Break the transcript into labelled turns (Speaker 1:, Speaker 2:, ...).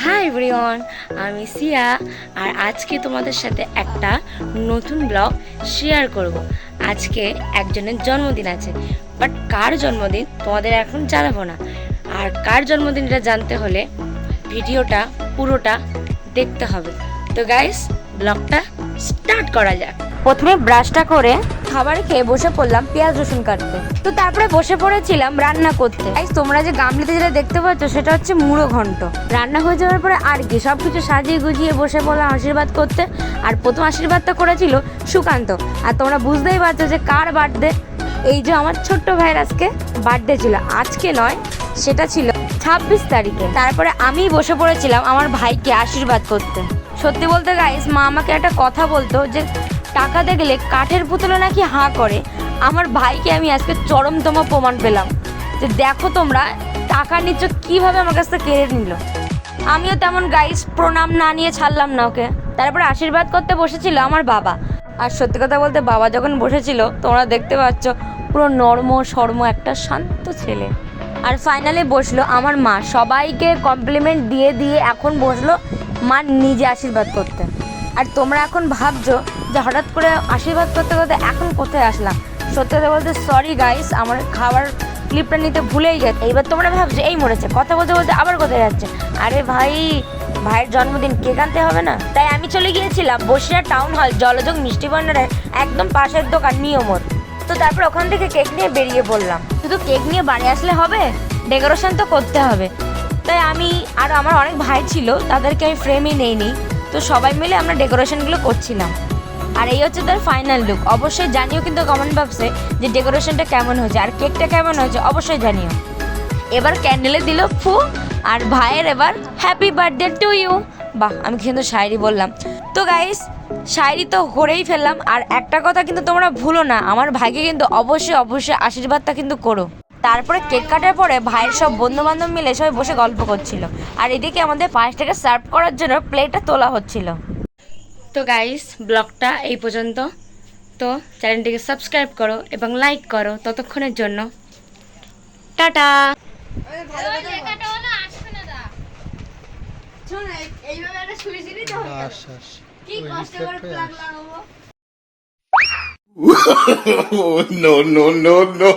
Speaker 1: Hi everyone, আমি সিয়া। আর আজকে তোমাদের সাথে একটা নতুন ব্লগ শেয়ার করব। আজকে একজনের জন্মদিন আছে, বাট কার জন্মদিন তোমাদের এখন জানাবো না। আর কার জন্মদিন এটা জানতে হলে ভিডিওটা পুরোটা দেখতে হবে। তো গাইস, ব্লগটা স্টার্ট করা যাক। প্রথমে ব্রাশটা করে খাবার খেয়ে বসে পড়লাম পেঁয়াজ রসুন কাটতে। তো তারপরে বসে পড়েছিলাম রান্না করতে। তোমরা যে গামলিতে যেটা দেখতে পাচ্ছ সেটা হচ্ছে মুড়ো ঘন্ট। রান্না হয়ে যাওয়ার পরে আর কি সবকিছু সাজিয়ে গুজিয়ে বসে পড়লাম আশীর্বাদ করতে। আর প্রথম আশীর্বাদটা করেছিল সুকান্ত। আর তোমরা বুঝতেই পারছো যে কার বার্থডে। এই যে আমার ছোট্ট ভাইয়ের আজকে বার্থডে ছিল, আজকে নয়, সেটা ছিল 26 তারিখে। তারপরে আমি বসে পড়েছিলাম আমার ভাইকে আশীর্বাদ করতে। সত্যি বলতে গাইস, মা আমাকে একটা কথা বলতো যে টাকা দেখলে কাঠের পুতুলে নাকি হাঁ করে। আমার ভাইকে আমি আজকে চরমতম প্রমাণ পেলাম যে দেখো তোমরা, টাকা নিচ্ছ কীভাবে আমার কাছ থেকে কেড়ে নিল। আমিও তেমন গাইস প্রণাম না নিয়ে ছাড়লাম না ওকে। তারপরে আশীর্বাদ করতে বসেছিল আমার বাবা। আর সত্যি কথা বলতে বাবা যখন বসেছিল তোমরা দেখতে পাচ্ছ পুরো নর্ম সর্ম একটা শান্ত ছেলে। আর ফাইনালে বসলো আমার মা। সবাইকে কমপ্লিমেন্ট দিয়ে দিয়ে এখন বসলো মা নিজে আশীর্বাদ করতে। আর তোমরা এখন ভাবছো যে হঠাৎ করে আশীর্বাদ করতে করতে এখন কোথায় আসলাম। সত্যি কথা বলতে সরি গাইস, আমার খাবার ক্লিপটা নিতে ভুলেই গেছে। এইবার তোমরা ভাবছো এই মরেছে, কথা বলতে বলতে আবার কোথায় যাচ্ছে। আরে ভাই, ভাইয়ের জন্মদিন কেক আনতে হবে না? তাই আমি চলে গিয়েছিলাম বসিরহাট টাউন হল জলযোগ মিষ্টি ভান্ডারের একদম পাশের দোকান নিয়মর। তো তারপর ওখান থেকে কেক নিয়ে বেরিয়ে পড়লাম। শুধু কেক নিয়ে বাড়ি আসলে হবে, ডেকোরেশন তো করতে হবে। তাই আমি আর আমার অনেক ভাই ছিল, তাদেরকে আমি ফ্রেমে নেইনি। তো সবাই মিলে আমরা ডেকোরেশনগুলো করছিলাম। আর এই হচ্ছে তার ফাইনাল লুক। অবশ্যই জানিও কিন্তু কমেন্ট বক্সে যে ডেকোরেশনটা কেমন হয়েছে আর কেকটা কেমন হয়েছে, অবশ্যই জানিও। এবার ক্যান্ডেলে দিল ফু, আর ভাইয়ের এবার হ্যাপি বার্থডে টু ইউ। বাহ, আমি কিন্তু শায়রি বললাম। তো গাইস, শায়রি তো করেই ফেললাম। আর একটা কথা কিন্তু তোমরা ভুলো না, আমার ভাইকে কিন্তু অবশ্যই অবশ্যই আশীর্বাদটা কিন্তু করো। তারপরে কেক কাটার পরে ভাইয়ের সব বন্ধু বান্ধব মিলে সবাই বসে গল্প করছিল। আর এদিকে আমাদের পায়েসটাকে সার্ভ করার জন্য প্লেটটা তোলা হচ্ছিল। তো গাইস, ব্লগটা এই পর্যন্ত। তো চ্যানেলটিকে সাবস্ক্রাইব করো এবং লাইক করো। ততক্ষণের জন্য tata.
Speaker 2: No, no, no, no.